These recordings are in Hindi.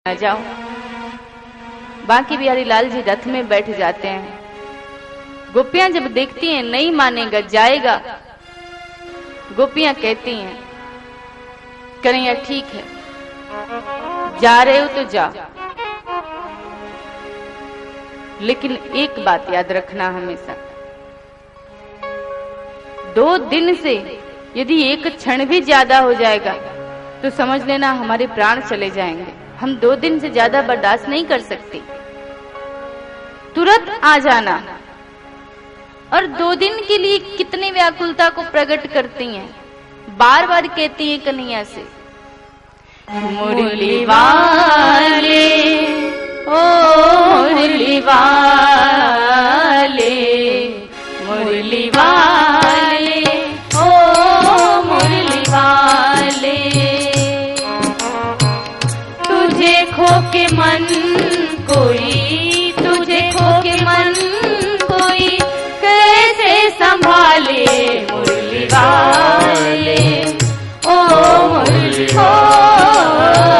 न जाओ। बांके बिहारी लाल जी रथ में बैठ जाते हैं। गोपियां जब देखती हैं नहीं मानेगा जाएगा, गोपियां कहती हैं कन्हैया ठीक है, जा रहे हो तो जाओ, लेकिन एक बात याद रखना हमेशा, 2 दिन से यदि एक क्षण भी ज्यादा हो जाएगा तो समझ लेना हमारे प्राण चले जाएंगे। हम 2 दिन से ज्यादा बर्दाश्त नहीं कर सकते। तुरंत आ जाना। और 2 दिन के लिए कितनी व्याकुलता को प्रकट करती हैं, बार बार कहती हैं कन्हैया से, मुरली वाले ओ मुरली वाले, मुरली वाले ओ मुरली वाले, तुझे खो के मन कोई, तुझे खो के मन कोई कैसे संभाले, मुरली वाले ओ मुरली वाले,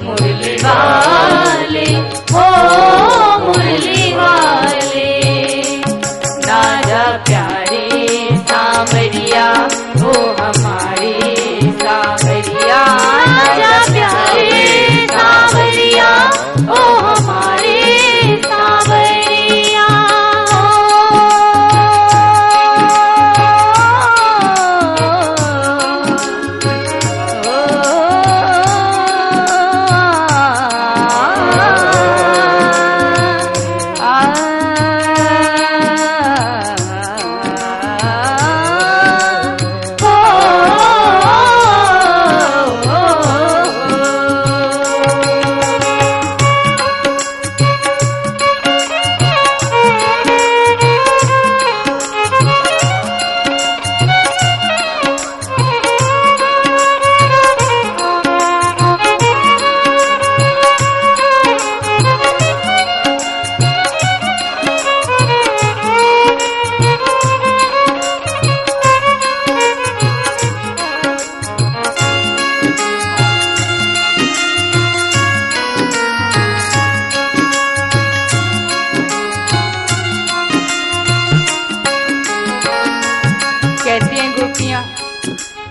मुरली वाले ओ मुरली वाले, राजा प्यारे सांवरिया ओ हमारे सांवरिया, राजा प्यारे सांवरिया ओ हमारे सांवरिया,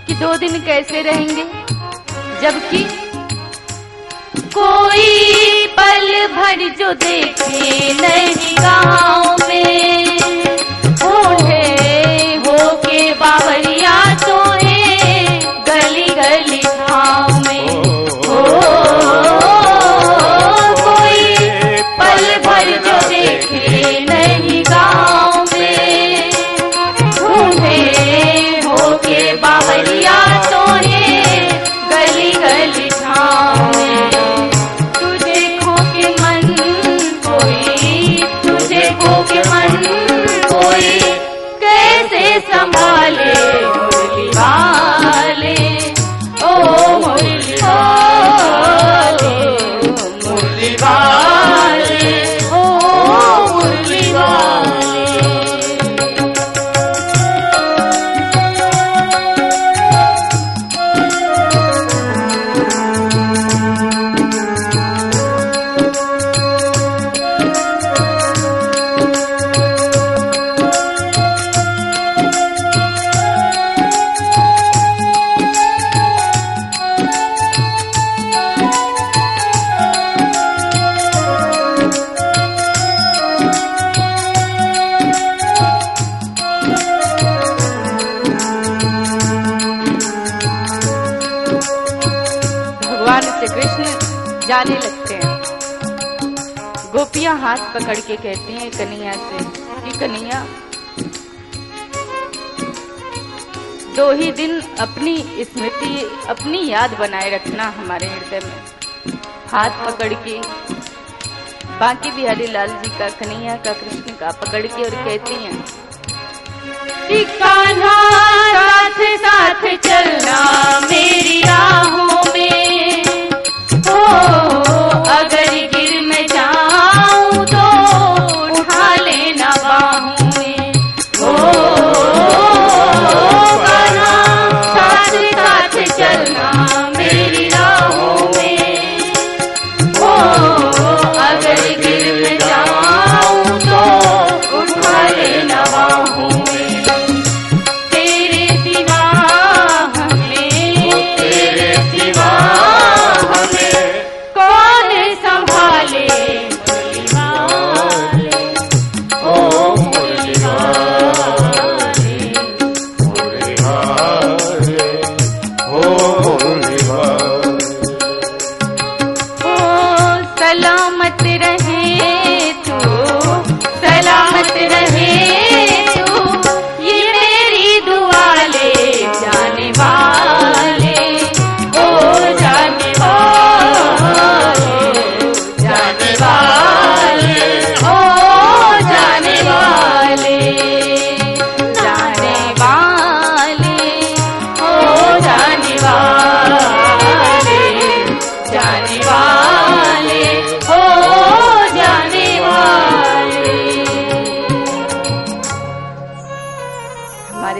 कि 2 दिन कैसे रहेंगे, जबकि कोई पल भर जो देखे नहीं गाँव में, बूढ़े हो के बावरिया सोए गली गली गाँव में, कोई पल भर जो देखे नहीं गाँव में, बूढ़े हो के बावरिया सोए गली गली गाँव में, तुझे खो के मन कोई, तुझे खो के मन कोई कैसे संभाले, मुरली वाले ओ मुरली वाले, मुरली वाले ओ मुरली वाले। भगवान श्री कृष्ण जाने लगते हैं। गोपियां हाथ पकड़ के कहती हैं कन्हैया से कि कन्हैया 2 ही दिन अपनी स्मृति, अपनी याद बनाए रखना हमारे हृदय में। हाथ पकड़ के बांके बिहारी लाल जी का, कन्हैया का, कृष्ण का पकड़ के और कहती हैं कि कान्हा साथ साथ चलना मेरी राहों में, हो अगर गिर मैं जाऊं तो उठा लेना बाहों में, हो कान्हा साथ साथ चलना मेरी राहों में,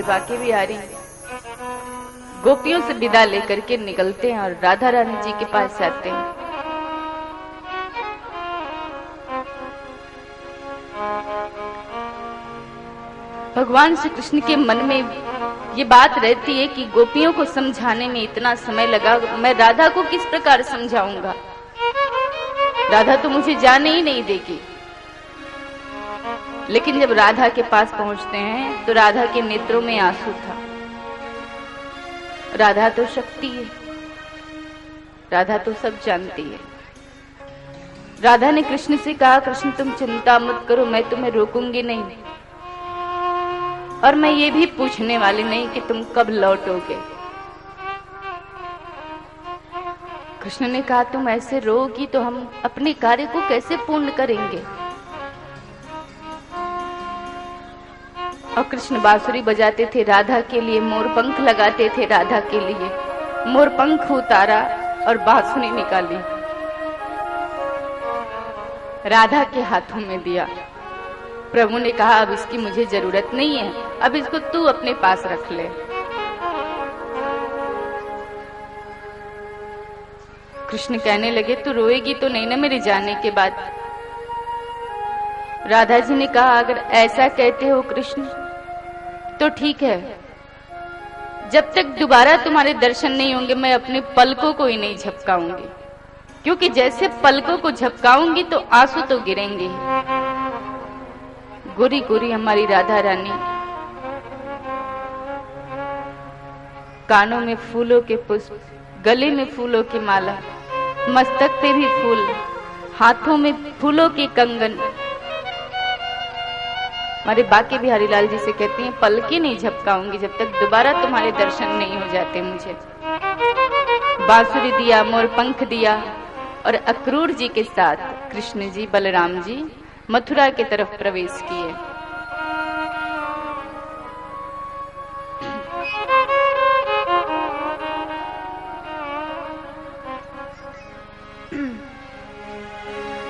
हमारे बाके बिहारी गोपियों से विदा लेकर के निकलते हैं और राधा रानी जी के पास जाते हैं। भगवान श्री कृष्ण के मन में ये बात रहती है कि गोपियों को समझाने में इतना समय लगा, मैं राधा को किस प्रकार समझाऊंगा, राधा तो मुझे जाने ही नहीं देगी। लेकिन जब राधा के पास पहुंचते हैं तो राधा के नेत्रों में आंसू था। राधा तो शक्ति है, राधा तो सब जानती है। राधा ने कृष्ण से कहा, कृष्ण तुम चिंता मत करो, मैं तुम्हें रोकूंगी नहीं और मैं ये भी पूछने वाली नहीं कि तुम कब लौटोगे। कृष्ण ने कहा, तुम ऐसे रोगी तो हम अपने कार्य को कैसे पूर्ण करेंगे। और कृष्ण बांसुरी बजाते थे राधा के लिए, मोरपंख लगाते थे राधा के लिए, मोरपंख उतारा और बांसुरी निकाली, राधा के हाथों में दिया। प्रभु ने कहा, अब इसकी मुझे जरूरत नहीं है, अब इसको तू अपने पास रख ले। कृष्ण कहने लगे, तू रोएगी तो नहीं ना मेरे जाने के बाद। राधा जी ने कहा, अगर ऐसा कहते हो कृष्ण तो ठीक है, जब तक दोबारा तुम्हारे दर्शन नहीं होंगे मैं अपने पलकों को ही नहीं झपकाऊंगी, क्योंकि जैसे पलकों को झपकाऊंगी तो आंसू तो गिरेंगे। गोरी गोरी हमारी राधा रानी, कानों में फूलों के पुष्प, गले में फूलों की माला, मस्तक पे भी फूल, हाथों में फूलों के कंगन। हमारे बाके बिहारी लाल जी से कहती हैं, पलके नहीं झपकाऊंगी जब तक दोबारा तुम्हारे दर्शन नहीं हो जाते मुझे। बांसुरी दिया, मोरपंख दिया और अक्रूर जी के साथ कृष्ण जी बलराम जी मथुरा की तरफ प्रवेश किए।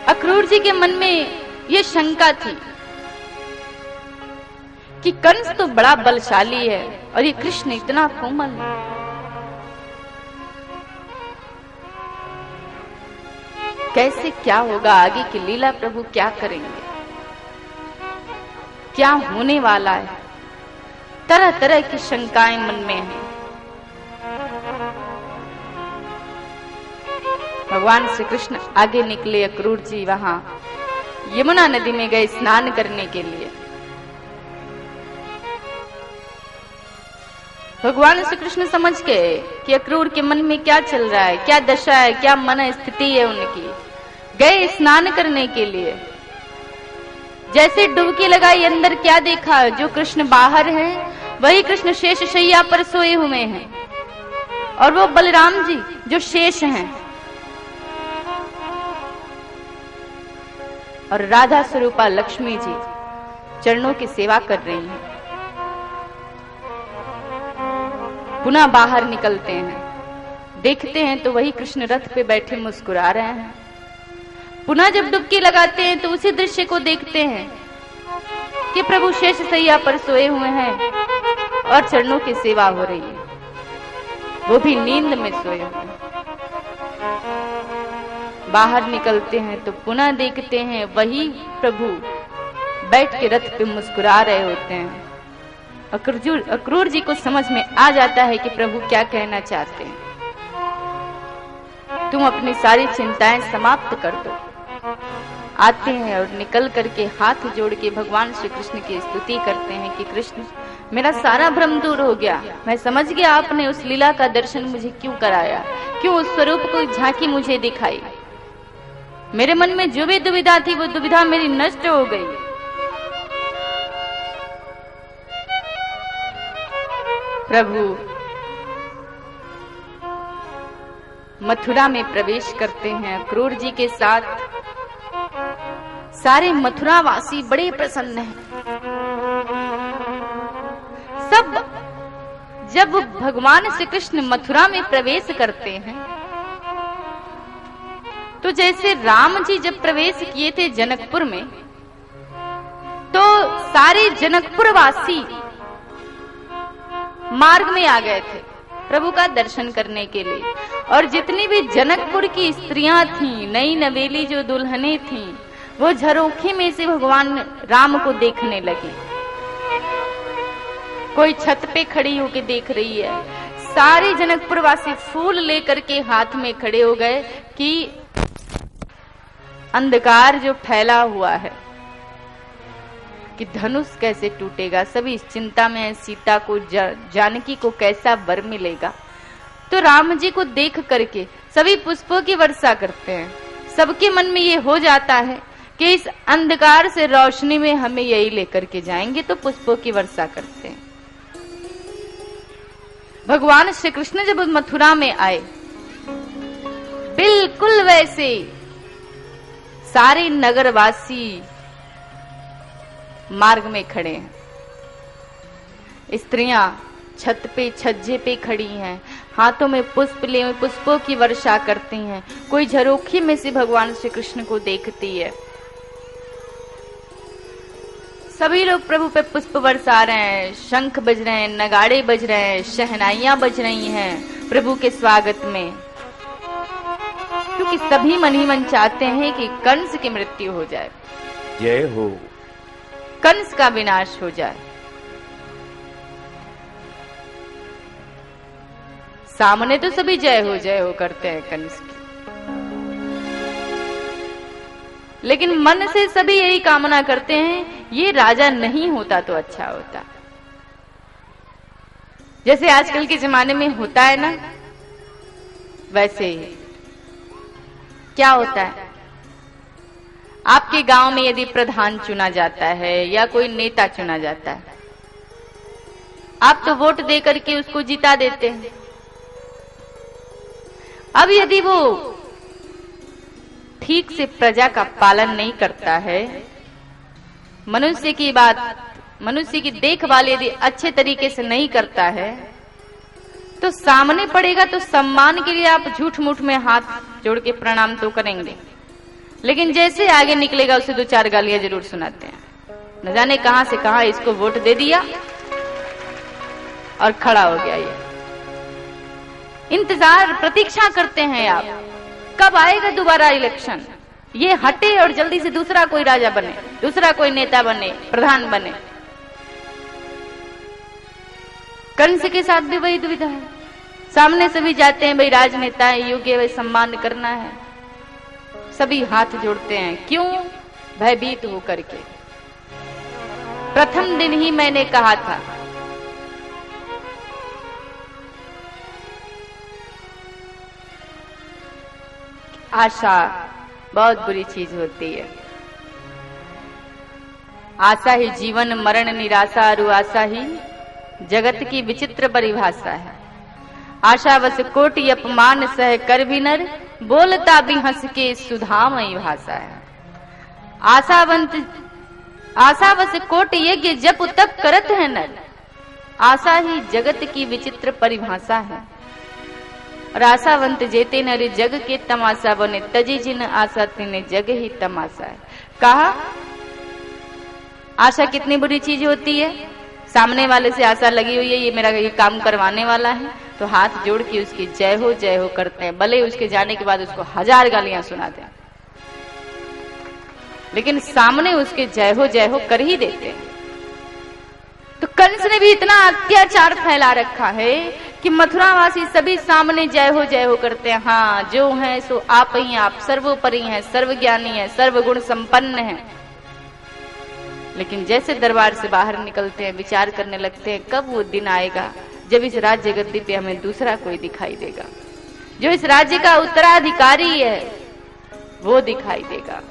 अक्रूर जी के मन में ये शंका थी कि कंस तो बड़ा बलशाली है और ये कृष्ण इतना कोमल है। कैसे क्या होगा आगे की लीला, प्रभु क्या करेंगे, क्या होने वाला है, तरह तरह की शंकाएं मन में हैं। भगवान श्री कृष्ण आगे निकले, अक्रूर जी वहां यमुना नदी में गए स्नान करने के लिए। भगवान श्री कृष्ण समझ गए कि अक्रूर के मन में क्या चल रहा है, क्या दशा है, क्या मन स्थिति है उनकी। गए स्नान करने के लिए, जैसे डुबकी लगाई अंदर क्या देखा, जो कृष्ण बाहर हैं वही कृष्ण शेष शैया पर सोए हुए हैं और वो बलराम जी जो शेष हैं और राधा स्वरूपा लक्ष्मी जी चरणों की सेवा कर रही हैं। पुनः बाहर निकलते हैं, देखते हैं तो वही कृष्ण रथ पे बैठे मुस्कुरा रहे हैं। पुनः जब डुबकी लगाते हैं तो उसी दृश्य को देखते हैं कि प्रभु शेष सैया पर सोए हुए हैं और चरणों की सेवा हो रही है, वो भी नींद में सोए हुए। बाहर निकलते हैं तो पुनः देखते हैं वही प्रभु बैठ के रथ पे मुस्कुरा रहे होते हैं। अक्रूर जी को समझ में आ जाता है कि प्रभु क्या कहना चाहते हैं। तुम अपनी सारी चिंताएं समाप्त कर दो। आते हैं और निकल करके हाथ जोड़ के भगवान श्री कृष्ण की स्तुति करते हैं कि कृष्ण मेरा सारा भ्रम दूर हो गया, मैं समझ गया आपने उस लीला का दर्शन मुझे क्यों कराया, क्यों उस स्वरूप को झांकी मुझे दिखाई। मेरे मन में जो भी दुविधा थी वो दुविधा मेरी नष्ट हो गई। प्रभु मथुरा में प्रवेश करते हैं अक्रूर जी के साथ। सारे मथुरा वासी बड़े प्रसन्न हैं। सब जब भगवान श्री कृष्ण मथुरा में प्रवेश करते हैं तो जैसे राम जी जब प्रवेश किए थे जनकपुर में, तो सारे जनकपुर वासी मार्ग में आ गए थे प्रभु का दर्शन करने के लिए। और जितनी भी जनकपुर की स्त्रियां थीं, नई नवेली जो दुल्हनें थीं, वो झरोखे में से भगवान राम को देखने लगी। कोई छत पे खड़ी होके देख रही है। सारे जनकपुर वासी फूल लेकर के हाथ में खड़े हो गए कि अंधकार जो फैला हुआ है कि धनुष कैसे टूटेगा। सभी इस चिंता में है, सीता को जानकी को कैसा वर मिलेगा। तो राम जी को देख करके सभी पुष्पों की वर्षा करते हैं। सबके मन में ये हो जाता है कि इस अंधकार से रोशनी में हमें यही लेकर के जाएंगे, तो पुष्पों की वर्षा करते हैं। भगवान श्री कृष्ण जब मथुरा में आए, बिल्कुल वैसे सारे नगरवासी मार्ग में खड़े हैं। स्त्रियां छत पे छज्जे पे खड़ी हैं, हाथों में पुष्प लिए पुष्पों की वर्षा करती हैं। कोई झरोखे में से भगवान श्री कृष्ण को देखती है। सभी लोग प्रभु पे पुष्प बरसा रहे हैं, शंख बज रहे हैं, नगाड़े बज रहे हैं, शहनाइयां बज रही हैं प्रभु के स्वागत में, क्योंकि सभी मन ही मन चाहते हैं कि कंस की मृत्यु हो जाए, जय हो, कंस का विनाश हो जाए। सामने तो सभी जय हो करते हैं कंस की, लेकिन मन से सभी यही कामना करते हैं ये राजा नहीं होता तो अच्छा होता। जैसे आजकल के जमाने में होता है ना, वैसे ही क्या होता है, आपके गांव में यदि प्रधान चुना जाता है या कोई नेता चुना जाता है, आप तो वोट दे करके उसको जिता देते हैं। अब यदि वो ठीक से प्रजा का पालन नहीं करता है, मनुष्य की बात, मनुष्य की देखभाल यदि अच्छे तरीके से नहीं करता है, तो सामने पड़ेगा तो सम्मान के लिए आप झूठ मूठ में हाथ जोड़ के प्रणाम तो करेंगे, लेकिन जैसे आगे निकलेगा उसे दो चार गालियां जरूर सुनाते हैं। न जाने कहां से कहां इसको वोट दे दिया और खड़ा हो गया। ये इंतजार प्रतीक्षा करते हैं आप, कब आएगा दोबारा इलेक्शन, ये हटे और जल्दी से दूसरा कोई राजा बने, दूसरा कोई नेता बने, प्रधान बने। कंस के साथ भी वही दुविधा है। सामने सभी जाते हैं, भाई राजनेता है, योग्य भाई सम्मान करना है, सभी हाथ जोड़ते हैं। क्यों? भयभीत होकर के। प्रथम दिन ही मैंने कहा था आशा बहुत बुरी चीज होती है। आशा ही जीवन मरण निराशा, और आशा ही जगत की विचित्र परिभाषा है। आशा बस कोटि अपमान सह कर भी नर, बोलता भी हंस के सुधामयी भाषा है। आशा बस कोटि यज्ञ जप तप करत है नर, आशा ही जगत की विचित्र परिभाषा है। और आशावंत जेते नर जग के तमाशा बने, तजी जिन आशा तिने जग ही तमाशा है। कहा आशा कितनी बुरी चीज होती है। सामने वाले से आशा लगी हुई है, ये मेरा ये काम करवाने वाला है, तो हाथ जोड़ के उसकी जय हो करते हैं, भले उसके जाने के बाद उसको 1000 गालियां सुनाते हैं, लेकिन सामने उसके जय हो कर ही देते हैं। तो कंस ने भी इतना अत्याचार फैला रखा है कि मथुरावासी सभी सामने जय हो करते हैं। हाँ, जो है सो आप ही, आप सर्वोपरि हैं, सर्वज्ञानी हैं, सर्वगुण संपन्न हैं। लेकिन जैसे दरबार से बाहर निकलते हैं, विचार करने लगते हैं कब वो दिन आएगा जब इस राज्य गद्दी पे हमें दूसरा कोई दिखाई देगा, जो इस राज्य का उत्तराधिकारी है वो दिखाई देगा।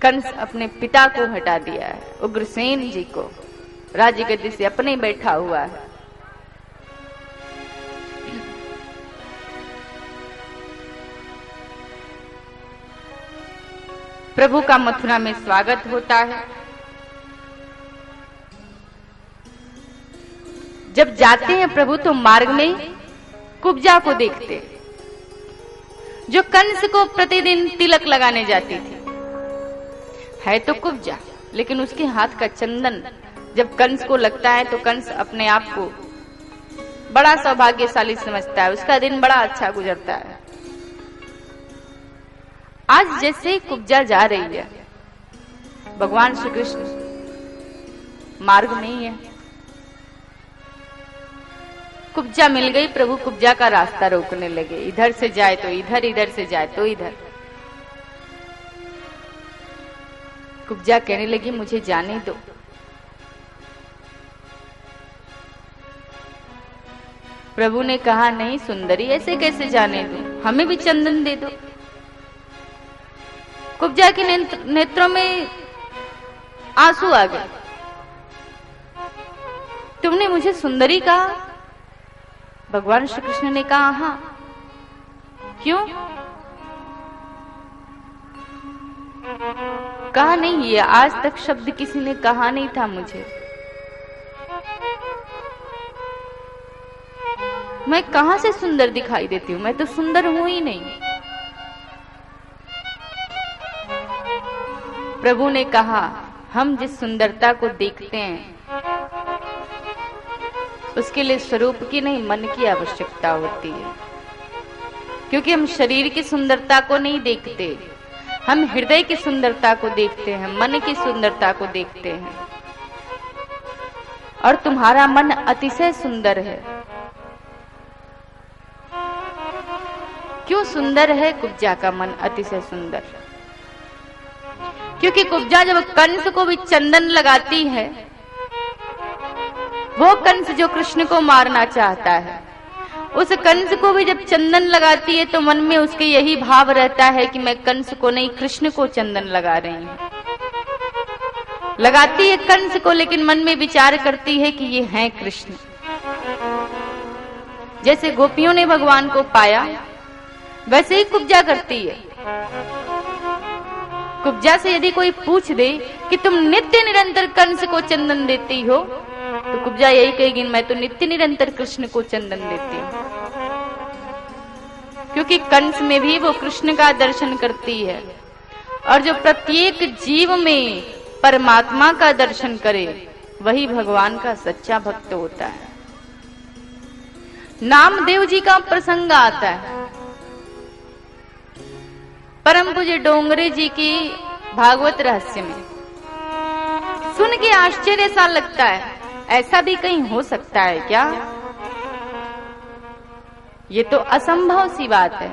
कंस अपने पिता को हटा दिया है, उग्रसेन जी को राज्य गद्दी से अपने बैठा हुआ है। प्रभु का मथुरा में स्वागत होता है। जब जाते हैं प्रभु तो मार्ग में कुब्जा को देखते हैं, जो कंस को प्रतिदिन तिलक लगाने जाती थी। है तो कुब्जा, लेकिन उसके हाथ का चंदन जब कंस को लगता है तो कंस अपने आप को बड़ा सौभाग्यशाली समझता है, उसका दिन बड़ा अच्छा गुजरता है। आज जैसे कुब्जा जा रही है, भगवान श्री कृष्ण मार्ग में ही है। कुब्जा मिल गई, प्रभु कुब्जा का रास्ता रोकने लगे, इधर से जाए तो इधर, इधर से जाए तो इधर। कुब्जा कहने लगी मुझे जाने दो। प्रभु ने कहा नहीं सुंदरी, ऐसे कैसे जाने दूं, हमें भी चंदन दे दो। कुब्जा के नेत्रों में आंसू आ गए। तुमने मुझे सुंदरी कहा? भगवान श्री कृष्ण ने कहा हाँ। क्यों? कहा नहीं, ये आज तक शब्द किसी ने कहा नहीं था मुझे। मैं कहां से सुंदर दिखाई देती हूं, मैं तो सुंदर हूं ही नहीं। प्रभु ने कहा हम जिस सुंदरता को देखते हैं उसके लिए स्वरूप की नहीं मन की आवश्यकता होती है, क्योंकि हम शरीर की सुंदरता को नहीं देखते, हम हृदय की सुंदरता को देखते हैं, मन की सुंदरता को देखते हैं। और तुम्हारा मन अतिशय सुंदर है। क्यों सुंदर है कुब्जा का मन? अतिशय सुंदर क्योंकि कुब्जा जब कंस को भी चंदन लगाती है, वो कंस जो कृष्ण को मारना चाहता है, उस कंस को भी जब चंदन लगाती है तो मन में उसके यही भाव रहता है कि मैं कंस को नहीं कृष्ण को चंदन लगा रही हूं। लगाती है कंस को, लेकिन मन में विचार करती है कि ये हैं कृष्ण। जैसे गोपियों ने भगवान को पाया वैसे ही कुब्जा करती है। कुब्जा से यदि कोई पूछ दे कि तुम नित्य निरंतर कंस को चंदन देती हो, तो कुब्जा यही कहेगी मैं तो नित्य निरंतर कृष्ण को चंदन देती हूँ, क्योंकि कंस में भी वो कृष्ण का दर्शन करती है। और जो प्रत्येक जीव में परमात्मा का दर्शन करे वही भगवान का सच्चा भक्त होता है। नामदेव जी का प्रसंग आता है। परम पूज्य डोंगरे जी की भागवत रहस्य में सुन के आश्चर्य सा लगता है, ऐसा भी कहीं हो सकता है क्या? ये तो असंभव सी बात है।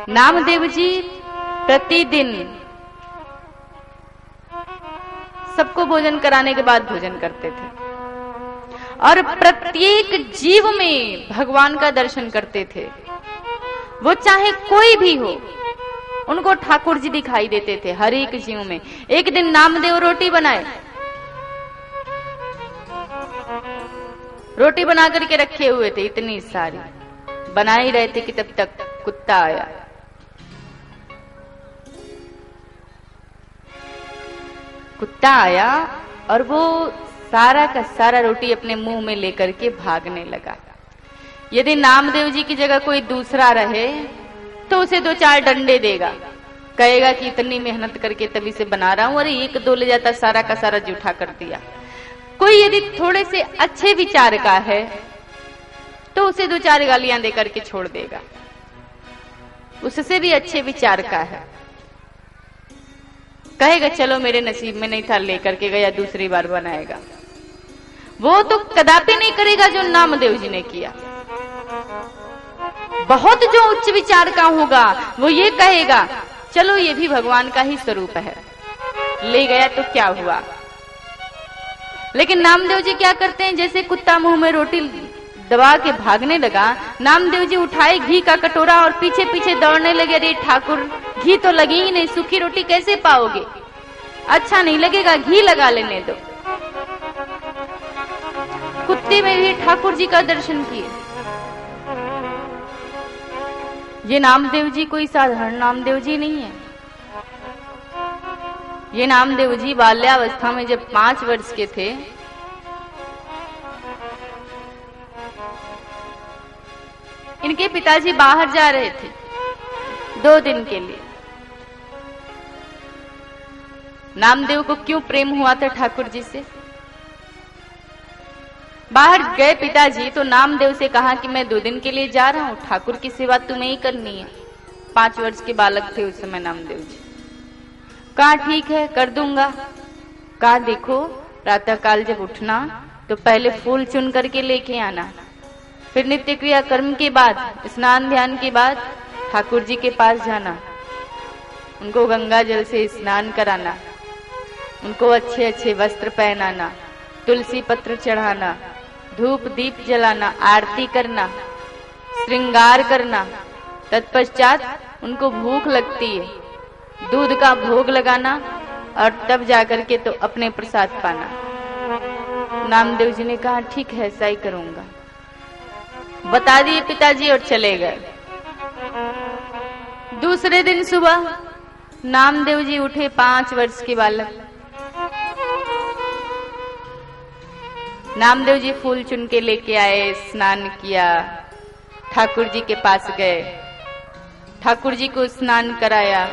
नामदेव जी प्रतिदिन सबको भोजन कराने के बाद भोजन करते थे और प्रत्येक जीव में भगवान का दर्शन करते थे। वो चाहे कोई भी हो, उनको ठाकुर जी दिखाई देते थे हर एक जीव में। एक दिन नामदेव रोटी बनाए, रोटी बना करके रखे हुए थे, इतनी सारी बना ही रहे थे कि तब तक कुत्ता आया। कुत्ता आया और वो सारा का सारा रोटी अपने मुंह में लेकर के भागने लगा। यदि नामदेव जी की जगह कोई दूसरा रहे तो उसे 2-4 डंडे देगा, कहेगा कि इतनी मेहनत करके तभी से बना रहा हूं, अरे 1-2 ले जाता, सारा का सारा जूठा कर दिया। कोई यदि थोड़े से अच्छे विचार का है तो उसे 2-4 गालियां देकर के छोड़ देगा। उससे भी अच्छे विचार का है, कहेगा चलो मेरे नसीब में नहीं था, लेकर के गया, दूसरी बार बनाएगा। वो तो कदापि नहीं करेगा जो नामदेव जी ने किया। बहुत जो उच्च विचार का होगा वो ये कहेगा चलो ये भी भगवान का ही स्वरूप है, ले गया तो क्या हुआ। लेकिन नामदेव जी क्या करते हैं, जैसे कुत्ता मुंह में रोटी दबा के भागने लगा, नामदेव जी उठाए घी का कटोरा और पीछे पीछे दौड़ने लगे। अरे ठाकुर घी तो लगी ही नहीं, सूखी रोटी कैसे पाओगे, अच्छा नहीं लगेगा, घी लगा लेने दो। कुत्ते में भी ठाकुर जी का दर्शन किए। ये नामदेव जी कोई साधारण नामदेव जी नहीं है। ये नामदेव जी बाल्यावस्था में जब 5 वर्ष के थे, इनके पिताजी बाहर जा रहे थे 2 दिन के लिए। नामदेव को क्यों प्रेम हुआ था ठाकुर जी से? बाहर गए पिताजी तो नामदेव से कहा कि मैं 2 दिन के लिए जा रहा हूं, ठाकुर की सेवा तुम्हें ही करनी है। 5 वर्ष के बालक थे उस समय नामदेव जी। कहा ठीक है कर दूंगा। कहा देखो प्रातः काल जब उठना तो पहले फूल चुन करके लेके आना, फिर नित्य क्रिया कर्म के बाद स्नान ध्यान के बाद ठाकुर जी के पास जाना, उनको गंगा जल से स्नान कराना, उनको अच्छे अच्छे वस्त्र पहनाना, तुलसी पत्र चढ़ाना, धूप दीप जलाना, आरती करना, श्रृंगार करना। तत्पश्चात उनको भूख लगती है, दूध का भोग लगाना और तब जाकर के तो अपने प्रसाद पाना। नामदेव जी ने कहा ठीक है ऐसा ही करूंगा। बता दिए पिताजी और चले गए। दूसरे दिन सुबह नामदेव जी उठे, 5 वर्ष के बालक। नामदेव जी फूल चुन के लेके आए, स्नान किया, ठाकुर जी के पास गए, ठाकुर जी को स्नान कराया,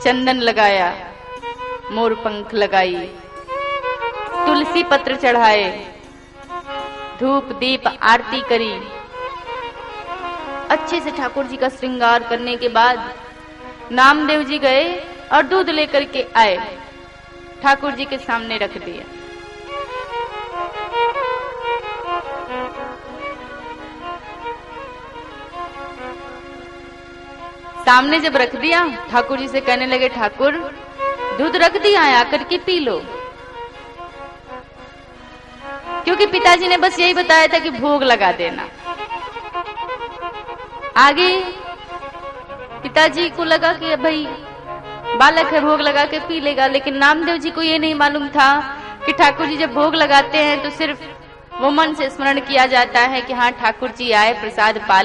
चंदन लगाया, मोर पंख लगाई, तुलसी पत्र चढ़ाए, धूप दीप आरती करी। अच्छे से ठाकुर जी का श्रृंगार करने के बाद नामदेव जी गए और दूध लेकर के आए, ठाकुर जी के सामने रख दिया। सामने जब रख दिया ठाकुर जी से कहने लगे ठाकुर दूध रख दिया है आकर के पी लो। क्योंकि पिताजी ने बस यही बताया था कि भोग लगा देना। आगे पिताजी को लगा कि भाई बालक है भोग लगा के पी लेगा, लेकिन नामदेव जी को ये नहीं मालूम था कि ठाकुर जी जब भोग लगाते हैं तो सिर्फ वो मन से स्मरण किया जाता है कि हाँ ठाकुर जी आए प्रसाद पा